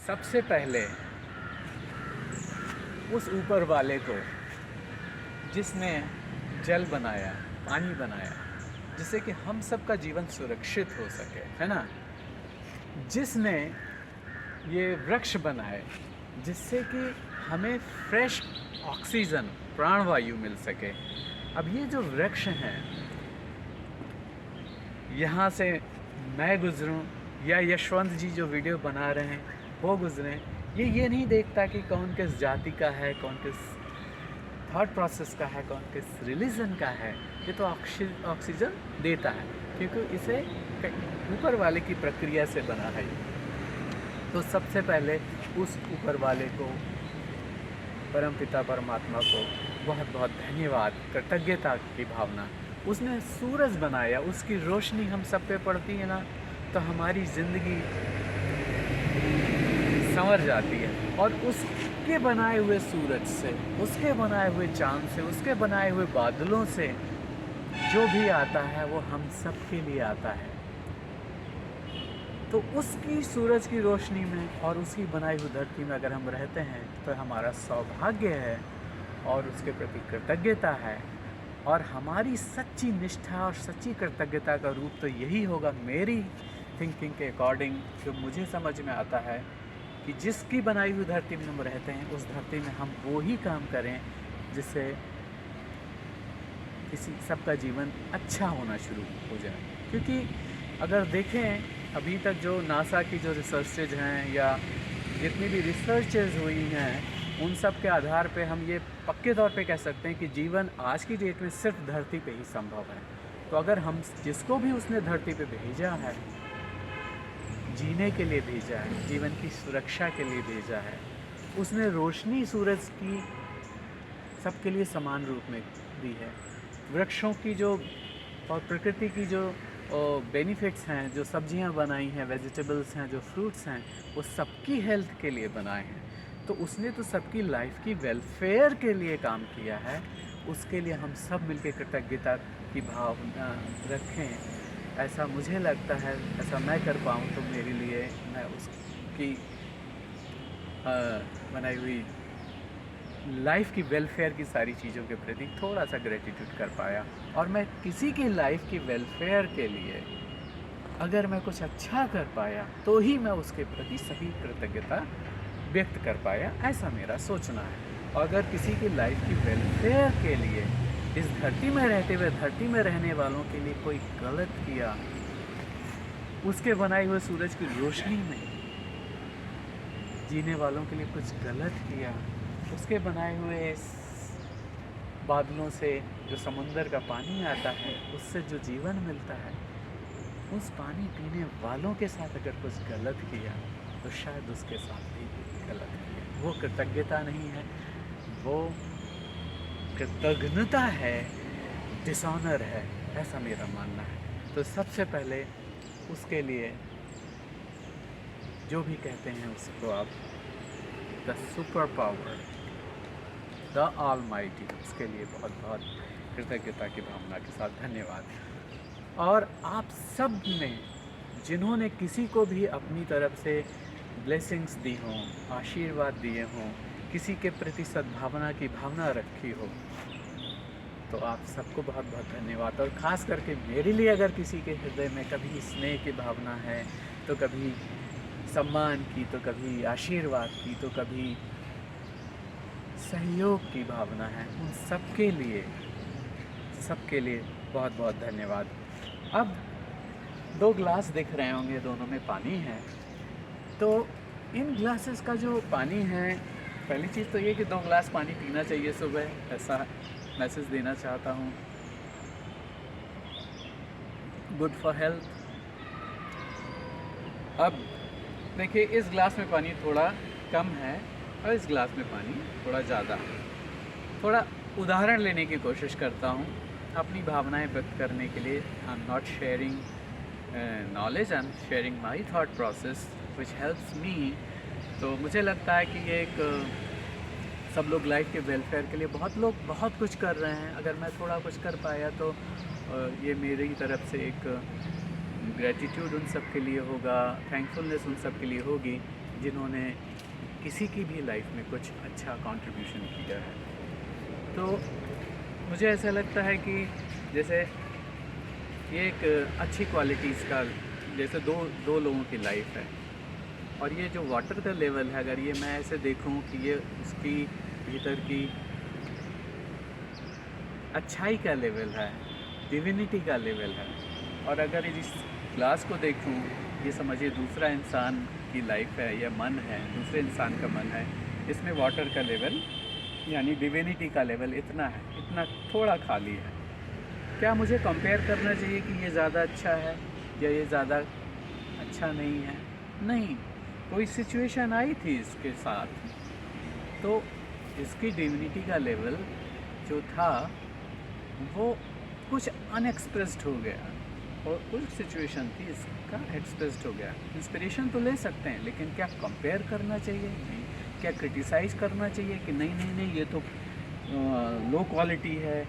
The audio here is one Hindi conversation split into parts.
सबसे पहले उस ऊपर वाले को जिसने जल बनाया, पानी बनाया, जिससे कि हम सबका जीवन सुरक्षित हो सके, है ना। जिसने ये वृक्ष बनाए जिससे कि हमें फ्रेश ऑक्सीजन, प्राणवायु मिल सके। अब ये जो वृक्ष हैं, यहाँ से मैं गुज़रूँ या यशवंत जी जो वीडियो बना रहे हैं वो गुज़रें, ये नहीं देखता कि कौन किस जाति का है, कौन किस थॉट प्रोसेस का है, कौन किस रिलीजन का है। ये तो ऑक्सीजन देता है क्योंकि इसे ऊपर वाले की प्रक्रिया से बना है। तो सबसे पहले उस ऊपर वाले को, परमपिता परमात्मा को बहुत बहुत धन्यवाद, कृतज्ञता की भावना। उसने सूरज बनाया, उसकी रोशनी हम सब पे पड़ती है ना, तो हमारी ज़िंदगी संवर जाती है। और उसके बनाए हुए सूरज से, उसके बनाए हुए चाँद से, उसके बनाए हुए बादलों से जो भी आता है वो हम सब के लिए आता है। तो उसकी सूरज की रोशनी में और उसकी बनाई हुई धरती में अगर हम रहते हैं तो हमारा सौभाग्य है और उसके प्रति कृतज्ञता है। और हमारी सच्ची निष्ठा और सच्ची कृतज्ञता का रूप तो यही होगा, मेरी थिंकिंग के अकॉर्डिंग, जो मुझे समझ में आता है कि जिसकी बनाई हुई धरती में हम रहते हैं उस धरती में हम वो ही काम करें जिससे किसी सबका जीवन अच्छा होना शुरू हो जाए। क्योंकि अगर देखें अभी तक जो नासा की जो रिसर्चेज हैं या जितनी भी रिसर्चेज हुई हैं, उन सब के आधार पे हम ये पक्के तौर पे कह सकते हैं कि जीवन आज की डेट में सिर्फ धरती पे ही संभव है। तो अगर हम जिसको भी उसने धरती पे भेजा है, जीने के लिए भेजा है, जीवन की सुरक्षा के लिए भेजा है, उसने रोशनी सूरज की सबके लिए समान रूप में दी है। वृक्षों की जो और प्रकृति की जो बेनिफिट्स हैं, जो सब्जियां बनाई हैं, वेजिटेबल्स हैं, जो फ्रूट्स हैं, वो सबकी हेल्थ के लिए बनाए हैं। तो उसने तो सबकी लाइफ की वेलफेयर के लिए काम किया है। उसके लिए हम सब मिलकर कृतज्ञता की भावना रखें, ऐसा मुझे लगता है। ऐसा मैं कर पाऊँ तो मेरे लिए, मैं उसकी बनाई हुई लाइफ की वेलफेयर की सारी चीज़ों के प्रति थोड़ा सा ग्रेटिट्यूड कर पाया। और मैं किसी की लाइफ की वेलफेयर के लिए अगर मैं कुछ अच्छा कर पाया तो ही मैं उसके प्रति सही कृतज्ञता व्यक्त कर पाया, ऐसा मेरा सोचना है। और अगर किसी की लाइफ की वेलफेयर के लिए इस धरती में रहते हुए धरती में रहने वालों के लिए कोई गलत किया, उसके बनाए हुए सूरज की रोशनी में जीने वालों के लिए कुछ गलत किया, उसके बनाए हुए बादलों से जो समुंदर का पानी आता है उससे जो जीवन मिलता है, उस पानी पीने वालों के साथ अगर कुछ गलत किया तो शायद उसके साथ भी गलत किया। वो कृतज्ञता नहीं है, वो कृतज्ञता है, डिसऑनर है, ऐसा मेरा मानना है। तो सबसे पहले उसके लिए जो भी कहते हैं उसको आप the super power, the almighty, उसके लिए बहुत बहुत कृतज्ञता की भावना के साथ धन्यवाद। और आप सब ने जिन्होंने किसी को भी अपनी तरफ से ब्लेसिंग्स दी हों, आशीर्वाद दिए हों, किसी के प्रति सद्भावना की भावना रखी हो, तो आप सबको बहुत बहुत धन्यवाद। और ख़ास करके मेरे लिए अगर किसी के हृदय में कभी स्नेह की भावना है, तो कभी सम्मान की, तो कभी आशीर्वाद की, तो कभी सहयोग की भावना है, उन सबके लिए बहुत बहुत धन्यवाद। अब 2 ग्लास दिख रहे होंगे, दोनों में पानी है। तो इन ग्लासेस का जो पानी है, पहली चीज़ तो ये कि 2 ग्लास पानी पीना चाहिए सुबह, ऐसा मैसेज देना चाहता हूँ। Good for health. अब देखिए, इस ग्लास में पानी थोड़ा कम है और इस ग्लास में पानी थोड़ा ज़्यादा है। थोड़ा उदाहरण लेने की कोशिश करता हूँ अपनी भावनाएं व्यक्त करने के लिए। I am not sharing knowledge, I am sharing my thought process which helps me. तो मुझे लगता है कि ये एक सब लोग लाइफ के वेलफेयर के लिए बहुत लोग बहुत कुछ कर रहे हैं। अगर मैं थोड़ा कुछ कर पाया तो ये मेरी तरफ से एक ग्रेटिट्यूड उन सब के लिए होगा, थैंकफुलनेस उन सब के लिए होगी जिन्होंने किसी की भी लाइफ में कुछ अच्छा कंट्रीब्यूशन किया है। तो मुझे ऐसा लगता है कि जैसे ये एक अच्छी क्वालिटीज़ का, जैसे दो दो लोगों की लाइफ है, और ये जो वाटर का लेवल है, अगर ये मैं ऐसे देखूं कि ये उसकी भीतर की अच्छाई का लेवल है, डिविनिटी का लेवल है, और अगर इस ग्लास को देखूं, ये समझिए दूसरा इंसान की लाइफ है या मन है, दूसरे इंसान का मन है, इसमें वाटर का लेवल यानी डिविनिटी का लेवल इतना है, इतना थोड़ा खाली है। क्या मुझे कंपेयर करना चाहिए कि ये ज़्यादा अच्छा है या ये ज़्यादा अच्छा नहीं है? नहीं, कोई सिचुएशन आई थी इसके साथ, तो इसकी डिविनिटी का लेवल जो था वो कुछ अनएक्सप्रेस्ड हो गया, और कुछ सिचुएशन थी इसका एक्सप्रेस्ड हो गया। इंस्पिरेशन तो ले सकते हैं, लेकिन क्या कंपेयर करना चाहिए? नहीं। क्या क्रिटिसाइज़ करना चाहिए कि नहीं नहीं नहीं ये तो लो क्वालिटी है,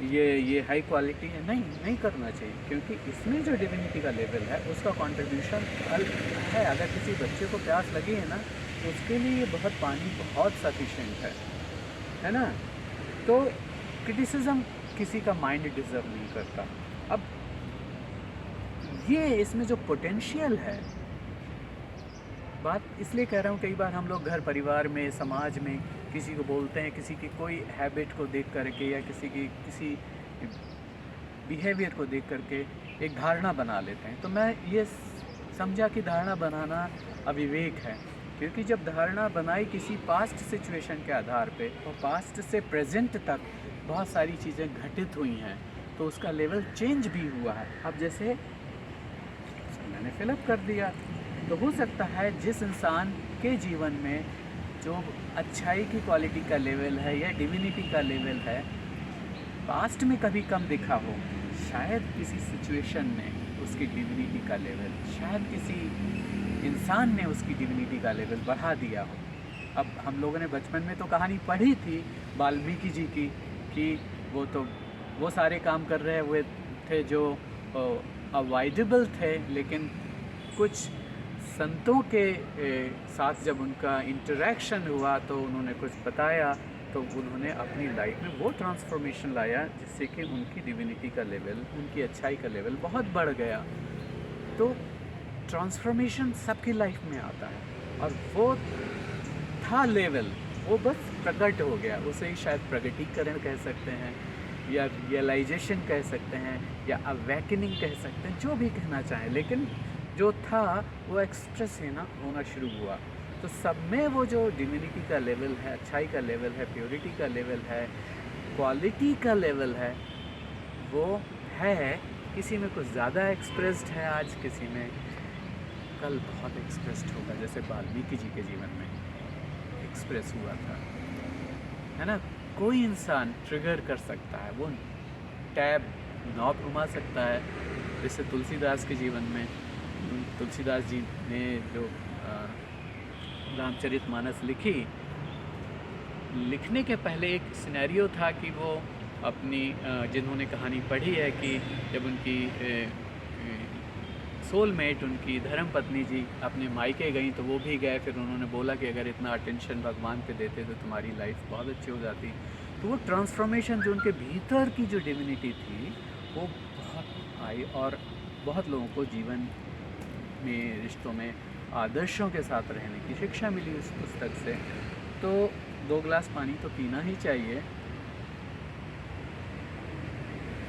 ये हाई क्वालिटी है? नहीं, नहीं करना चाहिए, क्योंकि इसमें जो डिविनिटी का लेवल है उसका कंट्रीब्यूशन है। अगर किसी बच्चे को प्यास लगी है ना, तो उसके लिए ये बहुत पानी बहुत सफिशेंट है ना? तो क्रिटिसिज्म किसी का माइंड डिज़र्व नहीं करता। अब ये इसमें जो पोटेंशियल है, बात इसलिए कह रहा हूँ, कई बार हम लोग घर परिवार में, समाज में किसी को बोलते हैं, किसी की कोई हैबिट को देख करके या किसी बिहेवियर को देख करके एक धारणा बना लेते हैं। तो मैं ये समझा कि धारणा बनाना अविवेक है, क्योंकि जब धारणा बनाई किसी पास्ट सिचुएशन के आधार पे, और पास्ट से प्रेजेंट तक बहुत सारी चीज़ें घटित हुई हैं, तो उसका लेवल चेंज भी हुआ है। अब जैसे मैंने फिलअप कर दिया, तो हो सकता है जिस इंसान के जीवन में जो अच्छाई की क्वालिटी का लेवल है या डिविनिटी का लेवल है, पास्ट में कभी कम दिखा हो, शायद किसी सिचुएशन ने उसकी डिविनिटी का लेवल, शायद किसी इंसान ने उसकी डिविनिटी का लेवल बढ़ा दिया हो। अब हम लोगों ने बचपन में तो कहानी पढ़ी थी वाल्मीकि जी की, कि वो सारे काम कर रहे हुए थे जो अवॉइडेबल थे, लेकिन कुछ संतों के साथ जब उनका इंटरेक्शन हुआ तो उन्होंने कुछ बताया, तो उन्होंने अपनी लाइफ में वो ट्रांसफॉर्मेशन लाया जिससे कि उनकी डिविनिटी का लेवल, उनकी अच्छाई का लेवल बहुत बढ़ गया। तो ट्रांसफॉर्मेशन सबकी लाइफ में आता है, और वो था लेवल, वो बस प्रकट हो गया। उसे ही शायद प्रगटीकरण कह सकते हैं, या रियलाइजेशन कह सकते हैं, या अवेकनिंग कह सकते हैं, जो भी कहना चाहें, लेकिन जो था वो एक्सप्रेस होना शुरू हुआ। तो सब में वो जो डिविनिटी का लेवल है, अच्छाई का लेवल है, प्योरिटी का लेवल है, क्वालिटी का लेवल है, वो है। किसी में कुछ ज़्यादा एक्सप्रेस्ड है आज, किसी में कल बहुत एक्सप्रेस्ड होगा, जैसे वाल्मीकि जी के जीवन में एक्सप्रेस हुआ था, है ना? कोई इंसान ट्रिगर कर सकता है, वो टैब नॉब घुमा सकता है, जैसे तुलसीदास के जीवन में तुलसीदास जी ने जो रामचरितमानस लिखी, लिखने के पहले एक सिनेरियो था कि वो अपनी जिन्होंने कहानी पढ़ी है कि जब उनकी सोलमेट, उनकी धर्मपत्नी जी अपने मायके गई, तो वो भी गए। फिर उन्होंने बोला कि अगर इतना अटेंशन भगवान पे देते तो तुम्हारी लाइफ बहुत अच्छी हो जाती। तो वो ट्रांसफॉर्मेशन जो उनके भीतर की जो डिविनिटी थी वो बहुत आई, और बहुत लोगों को जीवन में, रिश्तों में आदर्शों के साथ रहने की शिक्षा मिली उस पुस्तक से। तो 2 गिलास पानी तो पीना ही चाहिए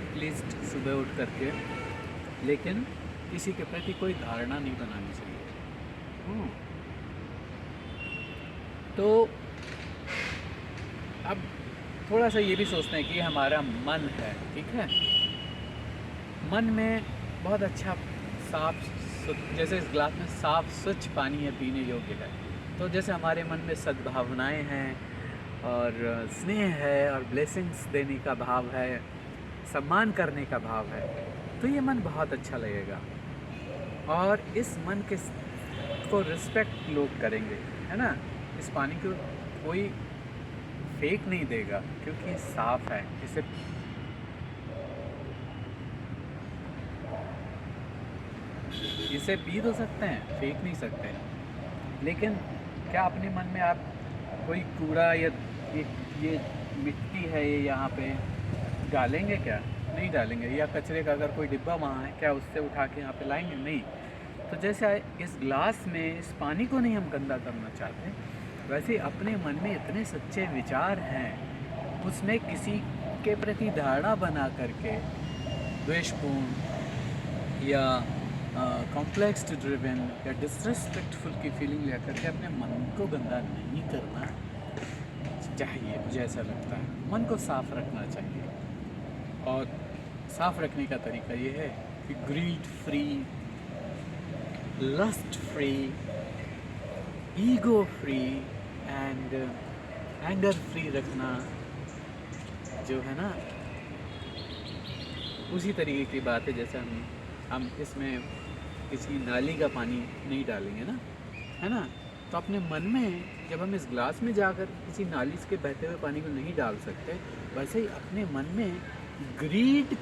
एटलीस्ट सुबह उठ करके, लेकिन किसी के प्रति कोई धारणा नहीं बनानी चाहिए। तो अब थोड़ा सा ये भी सोचते हैं कि हमारा मन है, ठीक है, मन में बहुत अच्छा साफ, जैसे इस गिलास में साफ स्वच्छ पानी है, पीने योग्य है। तो जैसे हमारे मन में सद्भावनाएं हैं, और स्नेह है, और ब्लेसिंग्स देने का भाव है, सम्मान करने का भाव है, तो ये मन बहुत अच्छा लगेगा, और इस मन को रिस्पेक्ट लोग करेंगे, है ना? इस पानी को कोई फेक नहीं देगा, क्योंकि ये साफ है। इसे पी तो सकते हैं, फेंक नहीं सकते, लेकिन क्या अपने मन में आप कोई कूड़ा या ये ये मिट्टी है ये यहाँ पे डालेंगे क्या? नहीं डालेंगे। या कचरे का अगर कोई डिब्बा वहाँ है, क्या उससे उठा के यहाँ पे लाएंगे? नहीं। तो जैसे इस ग्लास में इस पानी को नहीं हम गंदा करना चाहते, वैसे ही अपने मन में इतने सच्चे विचार हैं, उसमें किसी के प्रति धारणा बना करके द्वेषपूर्ण या कॉम्प्लेक्स ड्रिवन या डिसरिस्पेक्टफुल की फीलिंग लेकर के अपने मन को गंदा नहीं करना चाहिए। मुझे ऐसा लगता है मन को साफ रखना चाहिए, और साफ रखने का तरीका ये है कि greed free, lust free, ego free and anger free रखना जो है ना, उसी तरीके की बात है जैसे हम इसमें किसी नाली का पानी नहीं डालेंगे ना, है ना। तो अपने मन में जब हम इस ग्लास में जाकर किसी नाली के बहते हुए पानी को नहीं डाल सकते, वैसे ही अपने मन में ग्रीड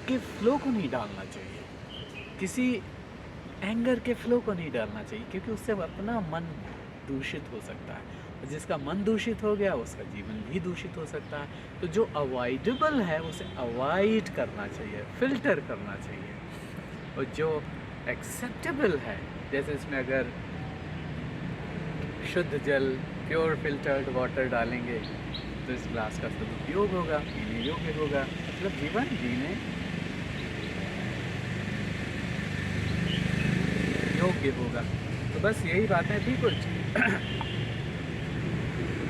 के फ्लो को नहीं डालना चाहिए, किसी एंगर के फ्लो को नहीं डालना चाहिए, क्योंकि उससे अपना मन दूषित हो सकता है। और जिसका मन दूषित हो गया उसका जीवन भी दूषित हो सकता है। तो जो अवॉइडेबल है उसे अवॉइड करना चाहिए, फिल्टर करना चाहिए, और जो एक्सेप्टेबल है, जैसे इसमें अगर शुद्ध जल, प्योर फिल्टर्ड वाटर डालेंगे तो इस ग्लास का सदुपयोग होगा, पीने योग्य होगा, मतलब जीवन जीने योग्य होगा। तो बस यही बातें थी कुछ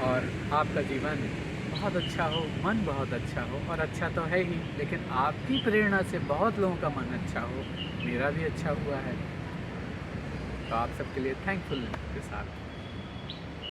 और आपका जीवन बहुत अच्छा हो, मन बहुत अच्छा हो, और अच्छा तो है ही, लेकिन आपकी प्रेरणा से बहुत लोगों का मन अच्छा हो, मेरा भी अच्छा हुआ है। तो आप सबके लिए थैंकफुल के साथ